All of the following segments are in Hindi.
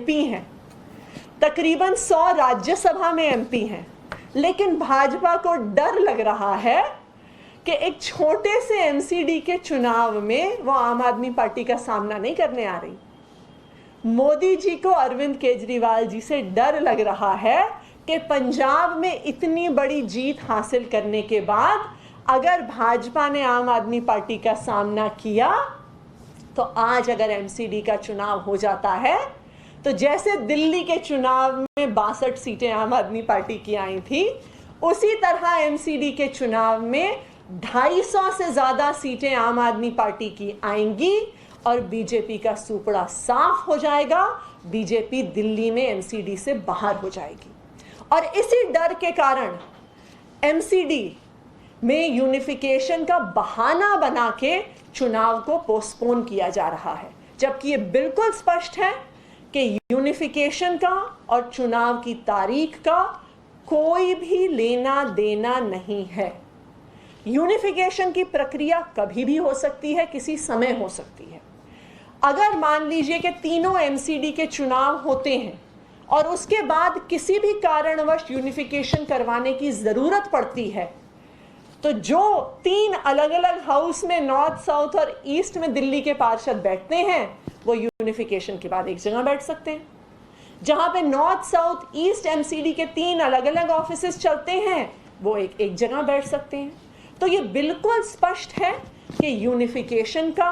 एमपी हैं, तकरीबन 100 राज्यसभा में एमपी हैं, लेकिन भाजपा को डर लग रहा है कि एक छोटे से एमसीडी के चुनाव में वो आम आदमी पार्टी का सामना नहीं करने आ रही। मोदी जी को अरविंद केजरीवाल जी से डर लग रहा है कि पंजाब में इतनी बड़ी जीत हासिल करने के बाद अगर भाजपा ने आम आदमी पार्टी का सामना किया तो आज अगर एमसीडी का चुनाव हो जाता है तो जैसे दिल्ली के चुनाव में 62 सीटें आम आदमी पार्टी की आई थी, उसी तरह एमसीडी के चुनाव में 250 से ज्यादा सीटें आम आदमी पार्टी की आएंगी और बीजेपी का सूपड़ा साफ हो जाएगा। बीजेपी दिल्ली में एमसीडी से बाहर हो जाएगी और इसी डर के कारण एमसीडी में यूनिफिकेशन का बहाना बना के चुनाव को पोस्टपोन किया जा रहा है, जबकि ये बिल्कुल स्पष्ट है कि यूनिफिकेशन का और चुनाव की तारीख का कोई भी लेना देना नहीं है। यूनिफिकेशन की प्रक्रिया कभी भी हो सकती है, किसी समय हो सकती है। अगर मान लीजिए कि तीनों एमसीडी के चुनाव होते हैं और उसके बाद किसी भी कारणवश यूनिफिकेशन करवाने की जरूरत पड़ती है, तो जो 3 अलग अलग हाउस में नॉर्थ, साउथ और ईस्ट में दिल्ली के पार्षद बैठते हैं वो यूनिफिकेशन के बाद एक जगह बैठ सकते हैं। जहां पे नॉर्थ, साउथ, ईस्ट एमसीडी के 3 अलग अलग ऑफिसेस चलते हैं वो एक जगह बैठ सकते हैं। तो ये बिल्कुल स्पष्ट है कि यूनिफिकेशन का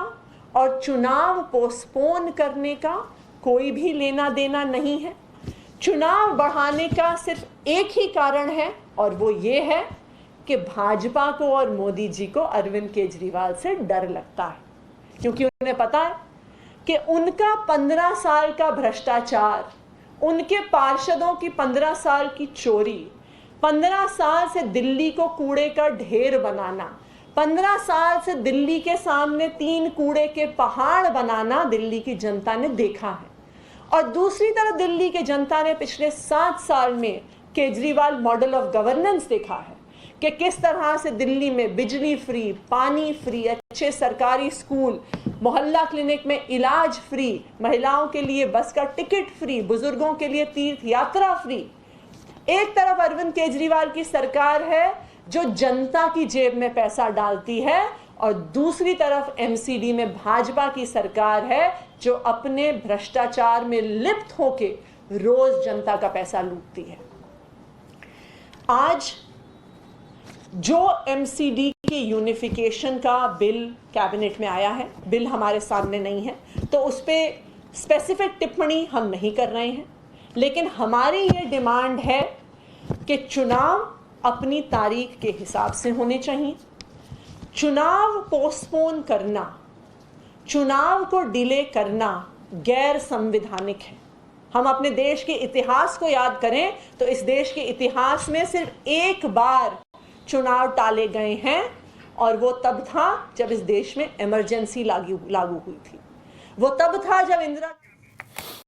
और चुनाव पोस्टपोन करने का कोई भी लेना देना नहीं है। चुनाव बढ़ाने का सिर्फ एक ही कारण है और वो ये है कि भाजपा को और मोदी जी को अरविंद केजरीवाल से डर लगता है, क्योंकि उन्हें पता है कि उनका 15 साल का भ्रष्टाचार, उनके पार्षदों की 15 साल की चोरी, 15 साल से दिल्ली को कूड़े का ढेर बनाना, 15 साल से दिल्ली के सामने 3 कूड़े के पहाड़ बनाना दिल्ली की जनता ने देखा है। और दूसरी तरफ दिल्ली के जनता ने पिछले 7 साल में केजरीवाल मॉडल ऑफ गवर्नेंस देखा है कि किस तरह से दिल्ली में बिजली फ्री, पानी फ्री, अच्छे सरकारी स्कूल, मोहल्ला क्लिनिक में इलाज फ्री, महिलाओं के लिए बस का टिकट फ्री, बुजुर्गों के लिए तीर्थ यात्रा फ्री। एक तरफ अरविंद केजरीवाल की सरकार है जो जनता की जेब में पैसा डालती है और दूसरी तरफ एमसीडी में भाजपा की सरकार है जो अपने भ्रष्टाचार में लिप्त होके रोज जनता का पैसा लूटती है। आज जो एमसीडी के यूनिफिकेशन का बिल कैबिनेट में आया है, बिल हमारे सामने नहीं है, तो उस पर स्पेसिफिक टिप्पणी हम नहीं कर रहे हैं, लेकिन हमारी ये डिमांड है कि चुनाव अपनी तारीख के हिसाब से होने चाहिए। चुनाव पोस्टपोन करना, चुनाव को डिले करना गैर संवैधानिक है। हम अपने देश के इतिहास को याद करें तो इस देश के इतिहास में सिर्फ एक बार चुनाव टाले गए हैं और वो तब था जब इस देश में इमरजेंसी लागू हुई थी। वो तब था जब इंदिरा